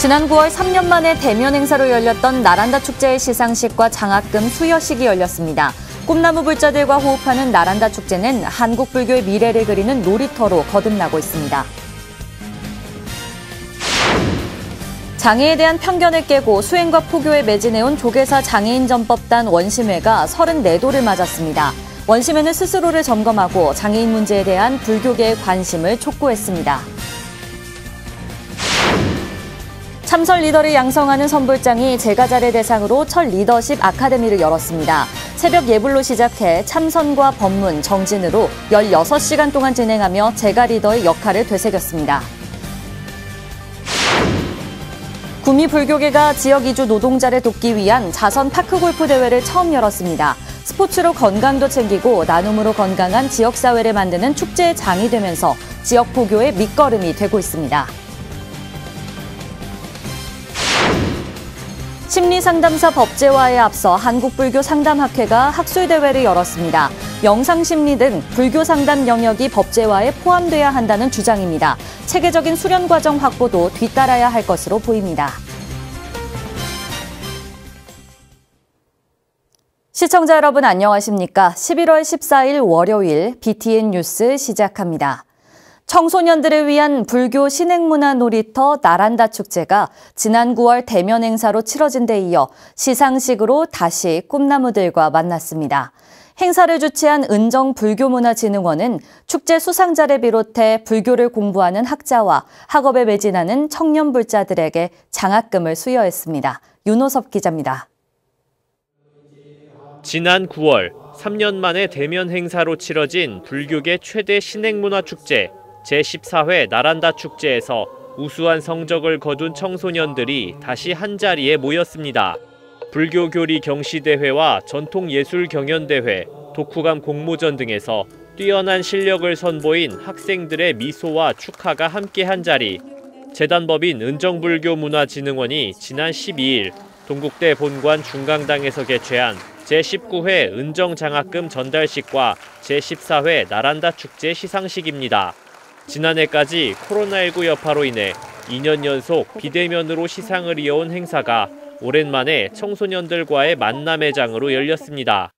지난 9월 3년 만에 대면 행사로 열렸던 나란다 축제의 시상식과 장학금 수여식이 열렸습니다. 꿈나무 불자들과 호흡하는 나란다 축제는 한국 불교의 미래를 그리는 놀이터로 거듭나고 있습니다. 장애에 대한 편견을 깨고 수행과 포교에 매진해온 조계사 장애인전법단 원심회가 34도를 맞았습니다. 원심회는 스스로를 점검하고 장애인 문제에 대한 불교계의 관심을 촉구했습니다. 참설 리더를 양성하는 선불장이 제가자를 대상으로 첫 리더십 아카데미를 열었습니다. 새벽 예불로 시작해 참선과 법문, 정진으로 16시간 동안 진행하며 제가 리더의 역할을 되새겼습니다. 구미 불교계가 지역 이주 노동자를 돕기 위한 자선 파크골프 대회를 처음 열었습니다. 스포츠로 건강도 챙기고 나눔으로 건강한 지역사회를 만드는 축제의 장이 되면서 지역 포교의 밑거름이 되고 있습니다. 심리상담사 법제화에 앞서 한국불교상담학회가 학술대회를 열었습니다. 명상심리 등 불교 상담 영역이 법제화에 포함돼야 한다는 주장입니다. 체계적인 수련 과정 확보도 뒤따라야 할 것으로 보입니다. 시청자 여러분 안녕하십니까? 11월 14일 월요일 BTN 뉴스 시작합니다. 청소년들을 위한 불교 신행문화 놀이터 나란다 축제가 지난 9월 대면 행사로 치러진 데 이어 시상식으로 다시 꿈나무들과 만났습니다. 행사를 주최한 은정불교문화진흥원은 축제 수상자를 비롯해 불교를 공부하는 학자와 학업에 매진하는 청년 불자들에게 장학금을 수여했습니다. 윤호섭 기자입니다. 지난 9월 3년 만에 대면 행사로 치러진 불교계 최대 신행문화축제 제14회 나란다 축제에서 우수한 성적을 거둔 청소년들이 다시 한자리에 모였습니다. 불교교리 경시대회와 전통예술경연대회, 독후감 공모전 등에서 뛰어난 실력을 선보인 학생들의 미소와 축하가 함께한 자리. 재단법인 은정불교문화진흥원이 지난 12일 동국대 본관 중강당에서 개최한 제19회 은정장학금 전달식과 제14회 나란다 축제 시상식입니다. 지난해까지 코로나19 여파로 인해 2년 연속 비대면으로 시상을 이어온 행사가 오랜만에 청소년들과의 만남의 장으로 열렸습니다.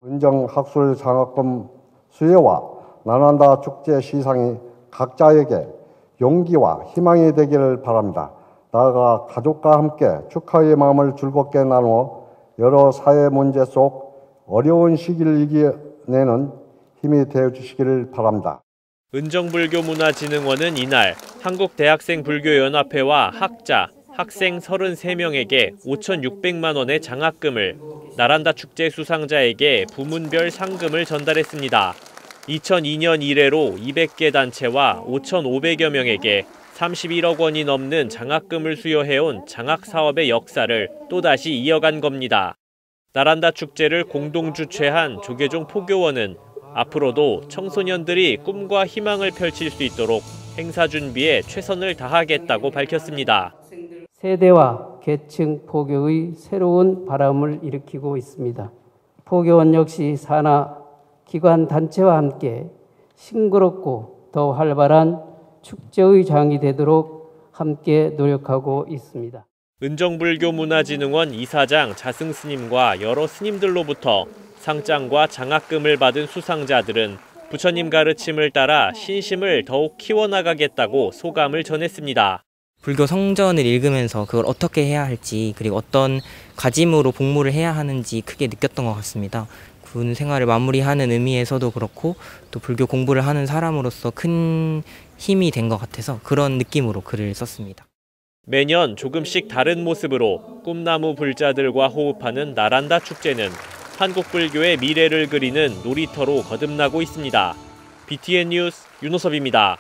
은정학술 장학금 수여와 나란다 축제 시상이 각자에게 용기와 희망이 되기를 바랍니다. 나아가 가족과 함께 축하의 마음을 즐겁게 나누어 여러 사회 문제 속 어려운 시기를 이겨내는 힘이 되어주시기를 바랍니다. 은정불교문화진흥원은 이날 한국대학생불교연합회와 학자, 학생 33명에게 5,600만 원의 장학금을, 나란다 축제 수상자에게 부문별 상금을 전달했습니다. 2002년 이래로 200개 단체와 5,500여 명에게 31억 원이 넘는 장학금을 수여해온 장학사업의 역사를 또다시 이어간 겁니다. 나란다 축제를 공동 주최한 조계종 포교원은 앞으로도 청소년들이 꿈과 희망을 펼칠 수 있도록 행사 준비에 최선을 다하겠다고 밝혔습니다. 세대와 계층 포교의 새로운 바람을 일으키고 있습니다. 포교원 역시 산하 기관 단체와 함께 싱그럽고 더 활발한 축제의 장이 되도록 함께 노력하고 있습니다. 은정불교문화진흥원 이사장 자승 스님과 여러 스님들로부터 상장과 장학금을 받은 수상자들은 부처님 가르침을 따라 신심을 더욱 키워나가겠다고 소감을 전했습니다. 불교 성전을 읽으면서 그걸 어떻게 해야 할지, 그리고 어떤 가짐으로 복무를 해야 하는지 크게 느꼈던 것 같습니다. 군 생활을 마무리하는 의미에서도 그렇고 또 불교 공부를 하는 사람으로서 큰 힘이 된 것 같아서 그런 느낌으로 글을 썼습니다. 매년 조금씩 다른 모습으로 꿈나무 불자들과 호흡하는 나란다 축제는 한국 불교의 미래를 그리는 놀이터로 거듭나고 있습니다. BTN 뉴스 윤호섭입니다.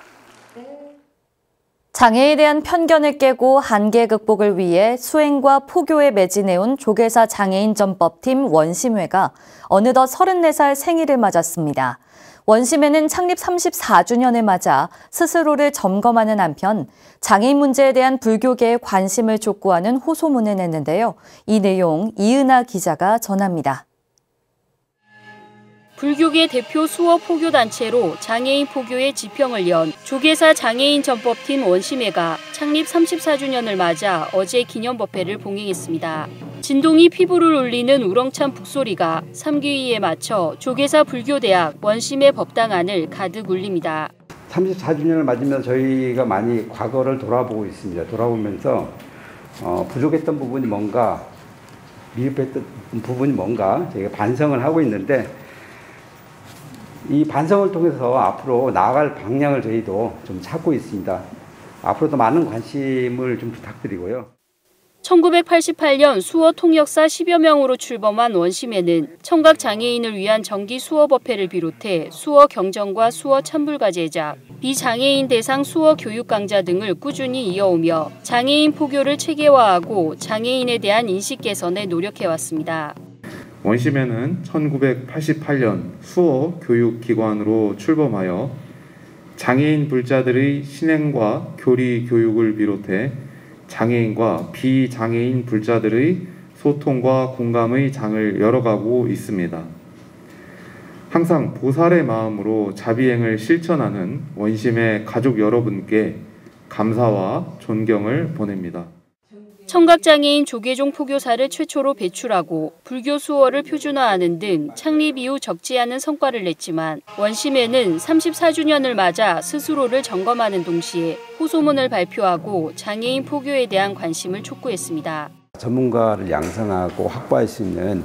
장애에 대한 편견을 깨고 한계 극복을 위해 수행과 포교에 매진해온 조계사 장애인전법팀 원심회가 어느덧 34살 생일을 맞았습니다. 원심회는 창립 34주년을 맞아 스스로를 점검하는 한편 장애인 문제에 대한 불교계의 관심을 촉구하는 호소문을 냈는데요. 이 내용 이은하 기자가 전합니다. 불교계 대표 수어 포교단체로 장애인 포교의 지평을 연 조계사 장애인 전법팀 원심회가 창립 34주년을 맞아 어제 기념법회를 봉행했습니다. 진동이 피부를 울리는 우렁찬 북소리가 3귀위에 맞춰 조계사 불교대학 원심회 법당안을 가득 울립니다. 34주년을 맞으면서 저희가 많이 과거를 돌아보고 있습니다. 돌아보면서 부족했던 부분이 뭔가, 미흡했던 부분이 뭔가 저희가 반성을 하고 있는데, 이 반성을 통해서 앞으로 나아갈 방향을 저희도 좀 찾고 있습니다. 앞으로도 많은 관심을 좀 부탁드리고요. 1988년 수어 통역사 10여 명으로 출범한 원심회는 청각 장애인을 위한 정기 수어법회를 비롯해 수어 경전과 수어 찬불가 제작, 비장애인 대상 수어 교육 강좌 등을 꾸준히 이어오며 장애인 포교를 체계화하고 장애인에 대한 인식 개선에 노력해왔습니다. 원심회는 1988년 수어 교육기관으로 출범하여 장애인 불자들의 신행과 교리 교육을 비롯해 장애인과 비장애인 불자들의 소통과 공감의 장을 열어가고 있습니다. 항상 보살의 마음으로 자비행을 실천하는 원심회 가족 여러분께 감사와 존경을 보냅니다. 청각장애인 조계종 포교사를 최초로 배출하고 불교 수어를 표준화하는 등 창립 이후 적지 않은 성과를 냈지만 원심회는 34주년을 맞아 스스로를 점검하는 동시에 호소문을 발표하고 장애인 포교에 대한 관심을 촉구했습니다. 전문가를 양성하고 확보할 수 있는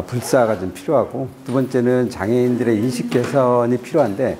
불사가 좀 필요하고, 두 번째는 장애인들의 인식 개선이 필요한데,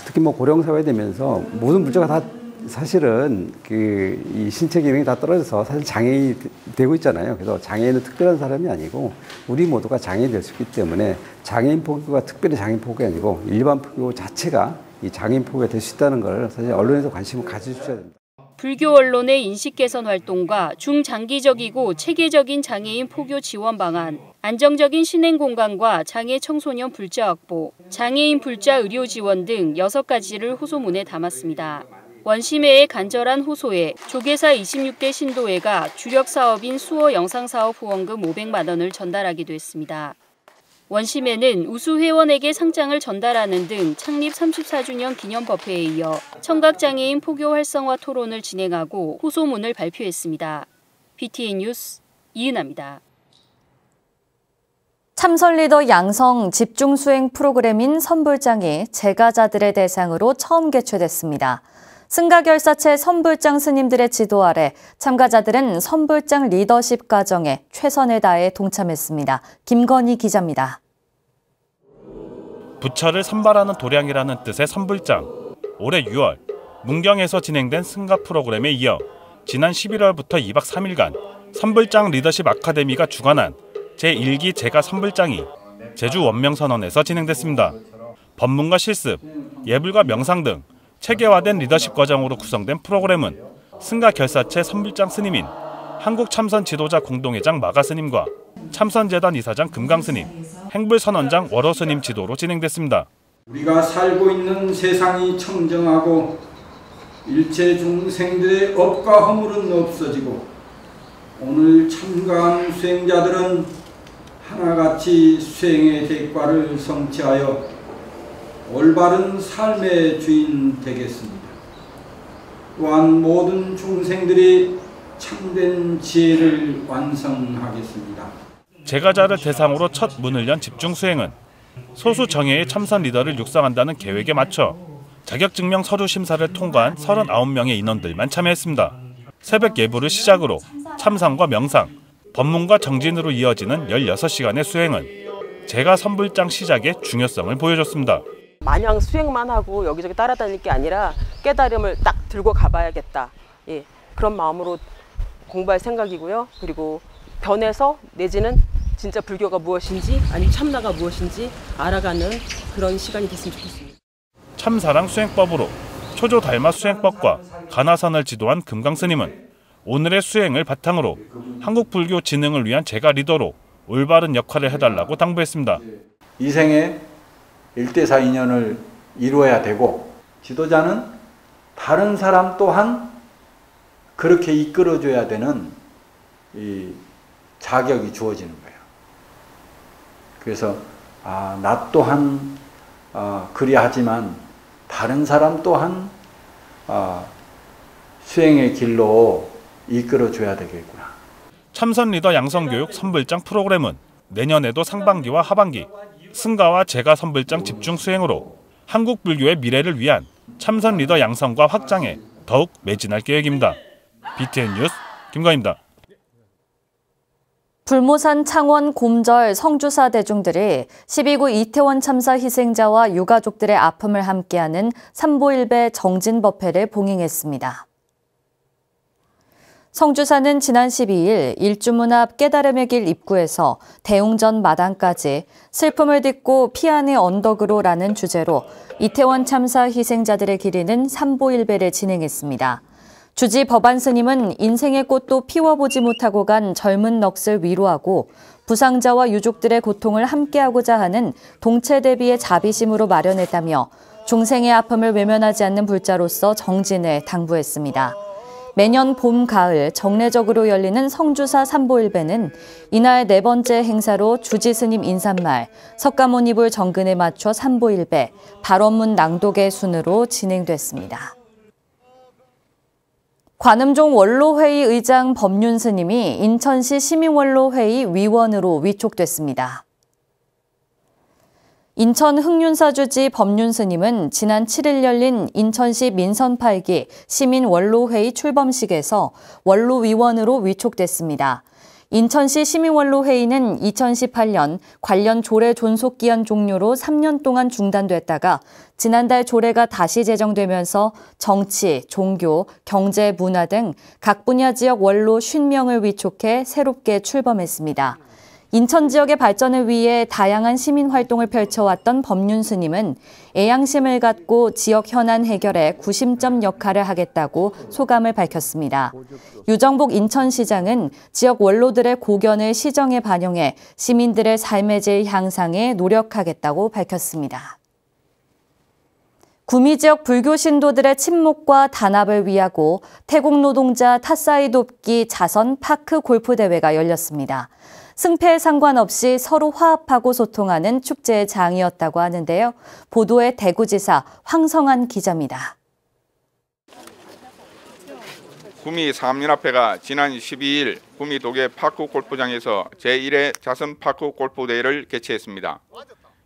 특히 고령사회 되면서 모든 문제가 다 사실은 이 신체 기능이 다 떨어져서 사실 장애인이 되고 있잖아요. 그래서 장애인은 특별한 사람이 아니고 우리 모두가 장애인이 될 수 있기 때문에 장애인 포교가 특별히 장애인 포교가 아니고 일반 포교 자체가 이 장애인 포교가 될 수 있다는 걸 사실 언론에서 관심을 가져주셔야 됩니다. 불교 언론의 인식 개선 활동과 중장기적이고 체계적인 장애인 포교 지원 방안, 안정적인 신행 공간과 장애 청소년 불자 확보, 장애인 불자 의료 지원 등 6가지를 호소문에 담았습니다. 원심회의 간절한 호소에 조계사 26대 신도회가 주력 사업인 수어 영상사업 후원금 500만 원을 전달하기도 했습니다. 원심회는 우수 회원에게 상장을 전달하는 등 창립 34주년 기념법회에 이어 청각장애인 포교 활성화 토론을 진행하고 호소문을 발표했습니다. BTN 뉴스 이은아입니다. 참선 리더 양성 집중 수행 프로그램인 선불장이 재가자들의 대상으로 처음 개최됐습니다. 승가결사체 선불장 스님들의 지도 아래 참가자들은 선불장 리더십 과정에 최선을 다해 동참했습니다. 김건희 기자입니다. 부처를 선발하는 도량이라는 뜻의 선불장. 올해 6월 문경에서 진행된 승가 프로그램에 이어 지난 11월부터 2박 3일간 선불장 리더십 아카데미가 주관한 제1기 제가 선불장이 제주 원명선원에서 진행됐습니다. 법문과 실습, 예불과 명상 등 체계화된 리더십 과정으로 구성된 프로그램은 승가결사체 선불장 스님인 한국참선 지도자 공동회장 마가 스님과 참선재단 이사장 금강 스님, 행불선원장 월호 스님 지도로 진행됐습니다. 우리가 살고 있는 세상이 청정하고 일체 중생들의 업과 허물은 없어지고 오늘 참가한 수행자들은 하나같이 수행의 대가를 성취하여 올바른 삶의 주인 되겠습니다. 또한 모든 중생들이 참된 지혜를 완성하겠습니다. 재가자를 대상으로 첫 문을 연 집중 수행은 소수 정예의 참선 리더를 육성한다는 계획에 맞춰 자격증명 서류 심사를 통과한 39명의 인원들만 참여했습니다. 새벽 예불을 시작으로 참상과 명상, 법문과 정진으로 이어지는 16시간의 수행은 제가 선불장 시작의 중요성을 보여줬습니다. 마냥 수행만 하고 여기저기 따라다닐 게 아니라 깨달음을 딱 들고 가봐야겠다. 예, 그런 마음으로 공부할 생각이고요. 그리고 변해서 내지는 진짜 불교가 무엇인지 아니면 참나가 무엇인지 알아가는 그런 시간이 됐으면 좋겠습니다. 참사랑 수행법으로 초조 달마 수행법과 가나선을 지도한 금강 스님은 오늘의 수행을 바탕으로 한국 불교 진흥을 위한 제가 리더로 올바른 역할을 해달라고 당부했습니다. 이 생에 1대4 인연을 이루어야 되고 지도자는 다른 사람 또한 그렇게 이끌어줘야 되는 이 자격이 주어지는 거예요. 그래서 나 또한 그리하지만 다른 사람 또한 수행의 길로 이끌어줘야 되겠구나. 참선 리더 양성교육 선불장 프로그램은 내년에도 상반기와 하반기 승가와 제가 선불장 집중 수행으로 한국 불교의 미래를 위한 참선 리더 양성과 확장에 더욱 매진할 계획입니다. BTN 뉴스 김관입니다. 불모산 창원 곰절 성주사 대중들이 12구 이태원 참사 희생자와 유가족들의 아픔을 함께하는 삼보일배 정진법회를 봉행했습니다. 성주사는 지난 12일 일주문 앞 깨달음의 길 입구에서 대웅전 마당까지 슬픔을 딛고 피안의 언덕으로라는 주제로 이태원 참사 희생자들의 기리는 삼보일배를 진행했습니다. 주지 법안 스님은 인생의 꽃도 피워보지 못하고 간 젊은 넋을 위로하고 부상자와 유족들의 고통을 함께하고자 하는 동체 대비의 자비심으로 마련했다며 중생의 아픔을 외면하지 않는 불자로서 정진을 당부했습니다. 매년 봄, 가을 정례적으로 열리는 성주사 삼보일배는 이날 4번째 행사로 주지 스님 인사말, 석가모니불 정근에 맞춰 삼보일배, 발언문 낭독의 순으로 진행됐습니다. 관음종 원로회의 의장 법륜 스님이 인천시 시민원로회의 위원으로 위촉됐습니다. 인천 흑륜사주지 법륜 스님은 지난 7일 열린 인천시 민선 8기 시민원로회의 출범식에서 원로위원으로 위촉됐습니다. 인천시 시민원로회의는 2018년 관련 조례 존속기한 종료로 3년 동안 중단됐다가 지난달 조례가 다시 제정되면서 정치, 종교, 경제, 문화 등 각 분야 지역 원로 50명을 위촉해 새롭게 출범했습니다. 인천 지역의 발전을 위해 다양한 시민활동을 펼쳐왔던 법륜 스님은 애양심을 갖고 지역 현안 해결에 구심점 역할을 하겠다고 소감을 밝혔습니다. 유정복 인천시장은 지역 원로들의 고견을 시정에 반영해 시민들의 삶의 질 향상에 노력하겠다고 밝혔습니다. 구미 지역 불교 신도들의 친목과 단합을 위하고 태국 노동자 탓사이 돕기 자선 파크 골프 대회가 열렸습니다. 승패에 상관없이 서로 화합하고 소통하는 축제의 장이었다고 하는데요. 보도에 대구지사 황성한 기자입니다. 구미 사암연합회가 지난 12일 구미 도계 파크 골프장에서 제1회 자선 파크 골프 대회를 개최했습니다.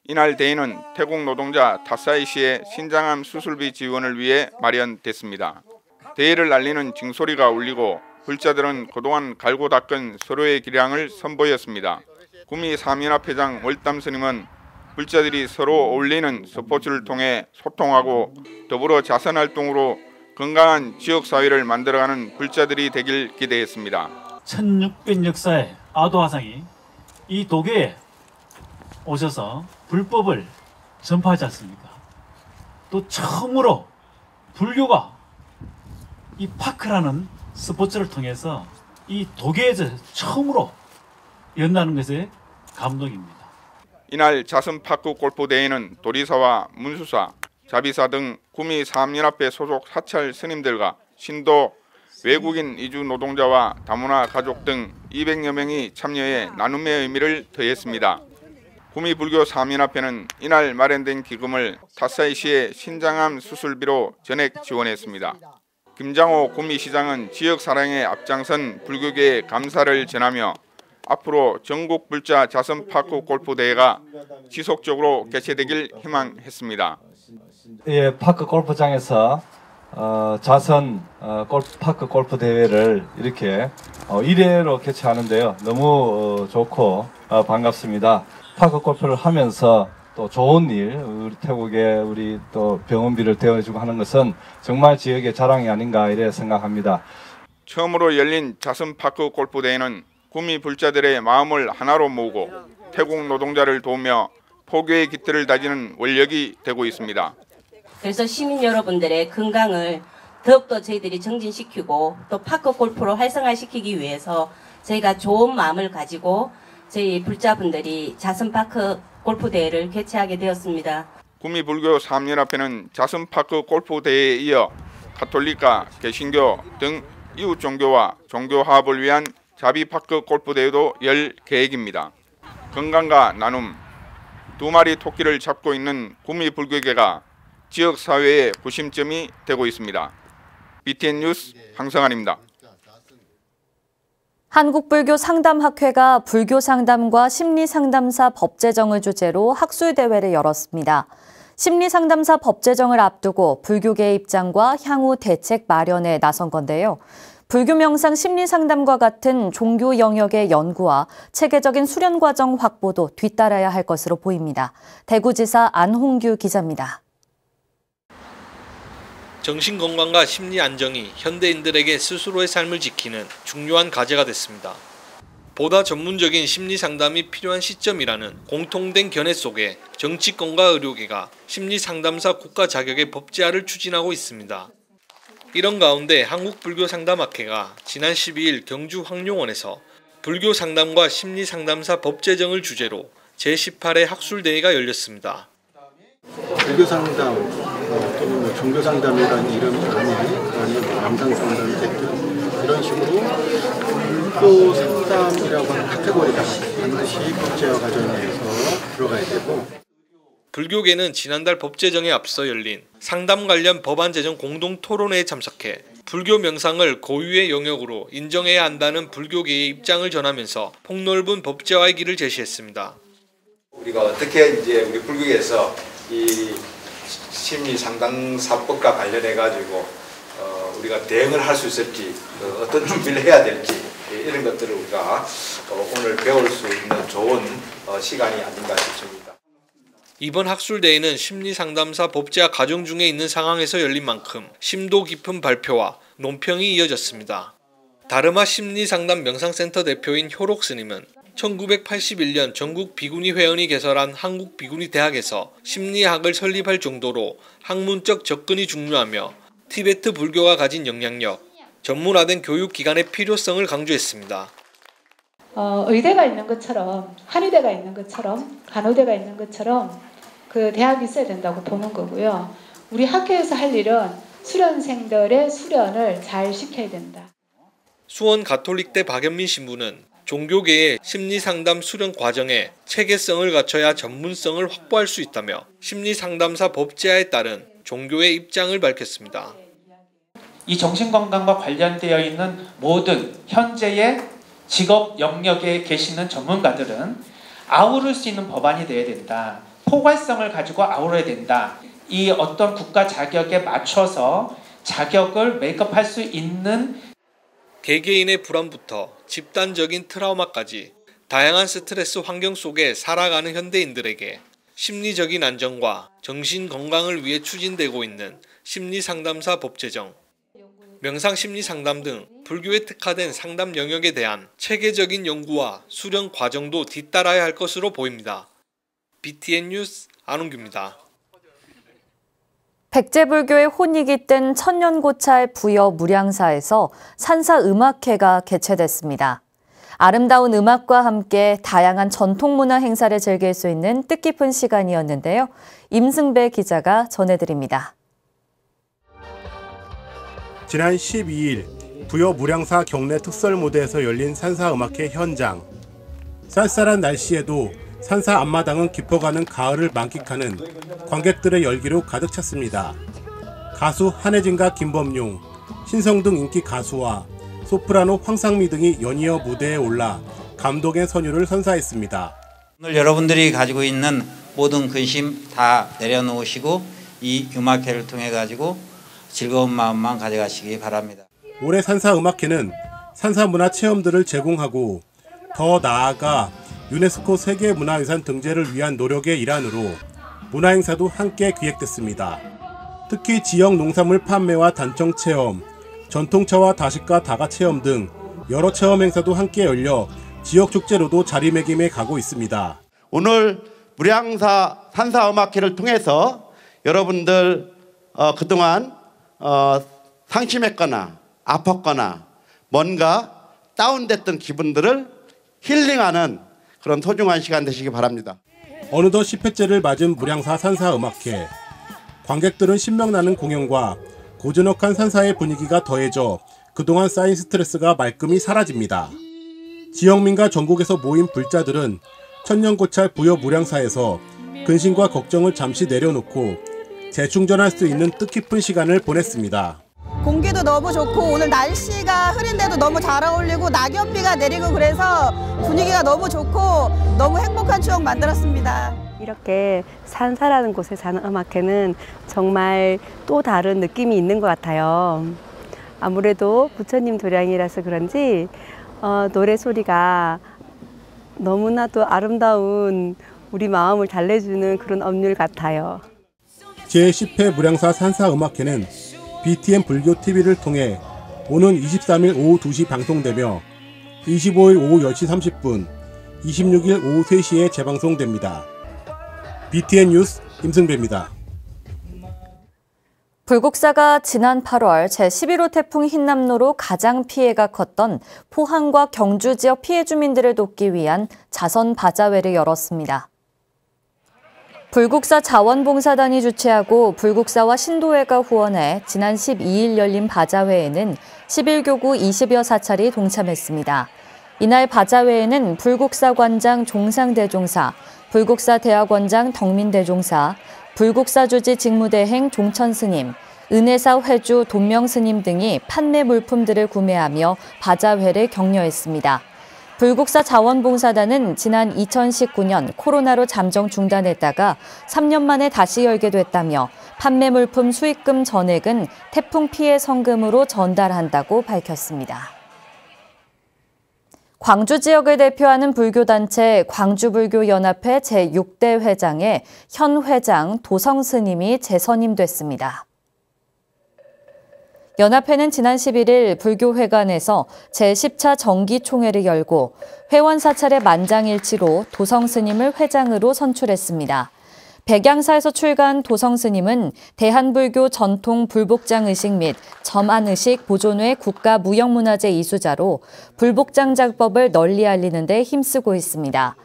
이날 대회는 태국 노동자 탓사이 씨의 신장암 수술비 지원을 위해 마련됐습니다. 대회를 알리는 징소리가 울리고 불자들은 그동안 갈고 닦은 서로의 기량을 선보였습니다. 구미 사암연합회장 월담 스님은 불자들이 서로 어울리는 스포츠를 통해 소통하고 더불어 자선활동으로 건강한 지역사회를 만들어가는 불자들이 되길 기대했습니다. 1600 역사의 아도화상이 이 도계에 오셔서 불법을 전파하지 않습니까? 또 처음으로 불교가 이 파크라는 스포츠를 통해서 이 도계에서 처음으로 연다는 것에 감동입니다. 이날 자선파크 골프 대회는 도리사와 문수사, 자비사 등 구미 사암연합회 소속 사찰 스님들과 신도, 외국인 이주 노동자와 다문화 가족 등 200여 명이 참여해 나눔의 의미를 더했습니다. 구미 불교 사암연합회는 이날 마련된 기금을 탓사이 씨의 신장암 수술비로 전액 지원했습니다. 김장호 구미시장은 지역 사랑에 앞장선 불교계에 감사를 전하며 앞으로 전국 불자 자선 파크 골프 대회가 지속적으로 개최되길 희망했습니다. 예, 파크 골프장에서 자선 파크 골프 대회를 이렇게 1회로 개최하는데요. 너무 좋고 반갑습니다. 파크 골프를 하면서 또 좋은 일, 우리 태국에 우리 또 병원비를 대여해주고 하는 것은 정말 지역의 자랑이 아닌가 이래 생각합니다. 처음으로 열린 자선 파크 골프 대회는 구미 불자들의 마음을 하나로 모으고 태국 노동자를 도우며 포교의 깃들을 다지는 원력이 되고 있습니다. 그래서 시민 여러분들의 건강을 더욱더 저희들이 정진시키고 또 파크 골프로 활성화시키기 위해서 저희가 좋은 마음을 가지고 저희 불자분들이 자선 파크 골프 대회를 개최하게 되었습니다. 구미 불교 사암연합회는 자선 파크 골프 대회에 이어 가톨릭과 개신교 등 이웃 종교와 종교 화합을 위한 자비 파크 골프 대회도 열 계획입니다. 건강과 나눔, 2마리 토끼를 잡고 있는 구미 불교계가 지역 사회의 구심점이 되고 있습니다. BTN 뉴스 황성환입니다. 한국불교상담학회가 불교상담과 심리상담사 법제정을 주제로 학술대회를 열었습니다. 심리상담사 법제정을 앞두고 불교계의 입장과 향후 대책 마련에 나선 건데요. 불교 명상 심리상담과 같은 종교 영역의 연구와 체계적인 수련 과정 확보도 뒤따라야 할 것으로 보입니다. 대구지사 안홍규 기자입니다. 정신건강과 심리 안정이 현대인들에게 스스로의 삶을 지키는 중요한 과제가 됐습니다. 보다 전문적인 심리 상담이 필요한 시점이라는 공통된 견해 속에 정치권과 의료계가 심리 상담사 국가 자격의 법제화를 추진하고 있습니다. 이런 가운데 한국불교상담학회가 지난 12일 경주 황룡원에서 불교 상담과 심리 상담사 법제정을 주제로 제18회 학술대회가 열렸습니다. 불교 상담 또는 뭐 종교 상담이라는 이름이 아니면 명상 상담이 됐든 이런 식으로 불교 상담이라고 하는 카테고리가 반드시 법제화 과정에서 들어가야 되고, 불교계는 지난달 법제정에 앞서 열린 상담 관련 법안 제정 공동 토론회에 참석해 불교 명상을 고유의 영역으로 인정해야 한다는 불교계의 입장을 전하면서 폭넓은 법제화의 길을 제시했습니다. 우리가 어떻게 이제 우리 불교계에서 이 심리 상담사법과 관련해 가지고 우리가 대응을 할 수 있을지, 어떤 준비를 해야 될지, 이런 것들을 우리가 오늘 배울 수 있는 좋은 시간이 아닌가 싶습니다. 이번 학술대회는 심리상담사 법제화 과정 중에 있는 상황에서 열린 만큼 심도 깊은 발표와 논평이 이어졌습니다. 다르마 심리상담 명상센터 대표인 효록 스님은 1981년 전국 비구니 회원이 개설한 한국비구니대학에서 심리학을 설립할 정도로 학문적 접근이 중요하며 티베트 불교가 가진 영향력, 전문화된 교육기관의 필요성을 강조했습니다. 의대가 있는 것처럼, 한의대가 있는 것처럼, 간호대가 있는 것처럼 그 대학이 있어야 된다고 보는 거고요. 우리 학교에서 할 일은 수련생들의 수련을 잘 시켜야 된다. 수원 가톨릭대 박연민 신부는 종교계의 심리상담 수련 과정에 체계성을 갖춰야 전문성을 확보할 수 있다며 심리상담사 법제화에 따른 종교의 입장을 밝혔습니다. 이 정신건강과 관련되어 있는 모든 현재의 직업 영역에 계시는 전문가들은 아우를 수 있는 법안이 되어야 된다. 포괄성을 가지고 아우러야 된다. 이 어떤 국가 자격에 맞춰서 자격을 메이크업할 수 있는 개개인의 불안부터 집단적인 트라우마까지 다양한 스트레스 환경 속에 살아가는 현대인들에게 심리적인 안정과 정신 건강을 위해 추진되고 있는 심리상담사 법제정, 명상심리상담 등 불교에 특화된 상담 영역에 대한 체계적인 연구와 수련 과정도 뒤따라야 할 것으로 보입니다. BTN 뉴스 안홍규입니다. 백제불교의 혼이 깃든 천년고찰 부여 무량사에서 산사음악회가 개최됐습니다. 아름다운 음악과 함께 다양한 전통문화 행사를 즐길 수 있는 뜻깊은 시간이었는데요. 임승배 기자가 전해드립니다. 지난 12일 부여 무량사 경내 특설무대에서 열린 산사음악회 현장. 쌀쌀한 날씨에도 산사 앞마당은 깊어가는 가을을 만끽하는 관객들의 열기로 가득 찼습니다. 가수 한혜진과 김범용, 신성등 인기 가수와 소프라노 황상미 등이 연이어 무대에 올라 감동의 선율을 선사했습니다. 오늘 여러분들이 가지고 있는 모든 근심 다 내려놓으시고 이 음악회를 통해 가지고 즐거운 마음만 가져가시기 바랍니다. 올해 산사음악회는 산사문화 체험들을 제공하고 더 나아가 유네스코 세계문화유산 등재를 위한 노력의 일환으로 문화행사도 함께 기획됐습니다. 특히 지역 농산물 판매와 단청 체험, 전통차와 다식과 다가 체험 등 여러 체험 행사도 함께 열려 지역 축제로도 자리매김해 가고 있습니다. 오늘 무량사 산사음악회를 통해서 여러분들 그동안 상심했거나 아팠거나 뭔가 다운됐던 기분들을 힐링하는 그런 소중한 시간 되시기 바랍니다. 어느덧 10회째를 맞은 무량사 산사음악회. 관객들은 신명나는 공연과 고즈넉한 산사의 분위기가 더해져 그동안 쌓인 스트레스가 말끔히 사라집니다. 지역민과 전국에서 모인 불자들은 천년고찰 부여 무량사에서 근심과 걱정을 잠시 내려놓고 재충전할 수 있는 뜻깊은 시간을 보냈습니다. 공기도 너무 좋고 오늘 날씨가 흐린데도 너무 잘 어울리고 낙엽비가 내리고 그래서 분위기가 너무 좋고 너무 행복한 추억 만들었습니다. 이렇게 산사라는 곳에 사는 음악회는 정말 또 다른 느낌이 있는 것 같아요. 아무래도 부처님 도량이라서 그런지 노래 소리가 너무나도 아름다운 우리 마음을 달래주는 그런 âm 율 같아요. 제10회 무량사 산사음악회는 BTN 불교 TV를 통해 오는 23일 오후 2시 방송되며 25일 오후 10시 30분, 26일 오후 3시에 재방송됩니다. BTN 뉴스 임승배입니다. 불국사가 지난 8월 제11호 태풍 흰남노로 가장 피해가 컸던 포항과 경주 지역 피해 주민들을 돕기 위한 자선 바자회를 열었습니다. 불국사 자원봉사단이 주최하고 불국사와 신도회가 후원해 지난 12일 열린 바자회에는 11교구 20여 사찰이 동참했습니다. 이날 바자회에는 불국사 관장 종상대종사, 불국사 대학원장 덕민대종사, 불국사 주지 직무대행 종천스님, 은혜사 회주 돈명스님 등이 판매 물품들을 구매하며 바자회를 격려했습니다. 불국사 자원봉사단은 지난 2019년 코로나로 잠정 중단했다가 3년 만에 다시 열게 됐다며 판매 물품 수익금 전액은 태풍 피해 성금으로 전달한다고 밝혔습니다. 광주 지역을 대표하는 불교단체 광주불교연합회 제6대 회장에 현 회장 도성 스님이 재선임됐습니다. 연합회는 지난 11일 불교회관에서 제10차 정기총회를 열고 회원 사찰의 만장일치로 도성 스님을 회장으로 선출했습니다. 백양사에서 출가한 도성 스님은 대한불교 전통 불복장 의식 및 점안 의식 보존회 국가무형문화재 이수자로 불복장 작법을 널리 알리는 데 힘쓰고 있습니다.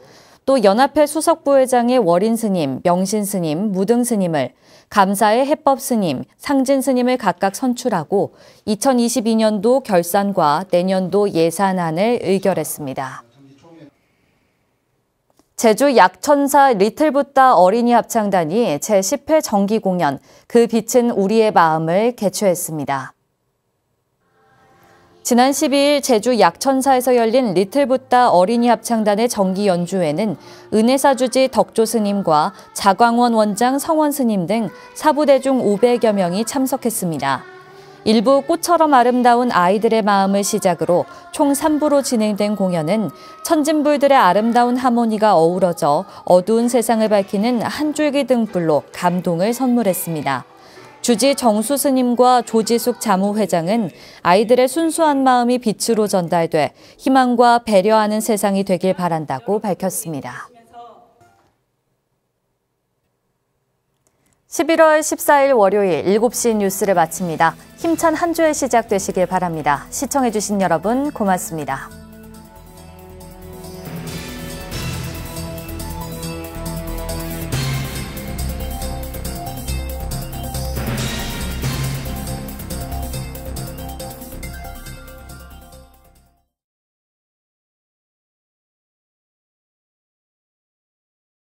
또 연합회 수석부회장의 월인 스님, 명신 스님, 무등 스님을, 감사의 해법 스님, 상진 스님을 각각 선출하고 2022년도 결산과 내년도 예산안을 의결했습니다. 제주 약천사 리틀붓다 어린이 합창단이 제10회 정기 공연 그 빛은 우리의 마음을 개최했습니다. 지난 12일 제주 약천사에서 열린 리틀붓다 어린이 합창단의 정기 연주회는 은혜사 주지 덕조 스님과 자광원 원장 성원 스님 등 사부대중 500여 명이 참석했습니다. 일부 꽃처럼 아름다운 아이들의 마음을 시작으로 총 3부로 진행된 공연은 천진불들의 아름다운 하모니가 어우러져 어두운 세상을 밝히는 한 줄기 등불로 감동을 선물했습니다. 주지 정수 스님과 조지숙 자무회장은 아이들의 순수한 마음이 빛으로 전달돼 희망과 배려하는 세상이 되길 바란다고 밝혔습니다. 11월 14일 월요일 7시 뉴스를 마칩니다. 힘찬 한 주의 시작 되시길 바랍니다. 시청해주신 여러분 고맙습니다.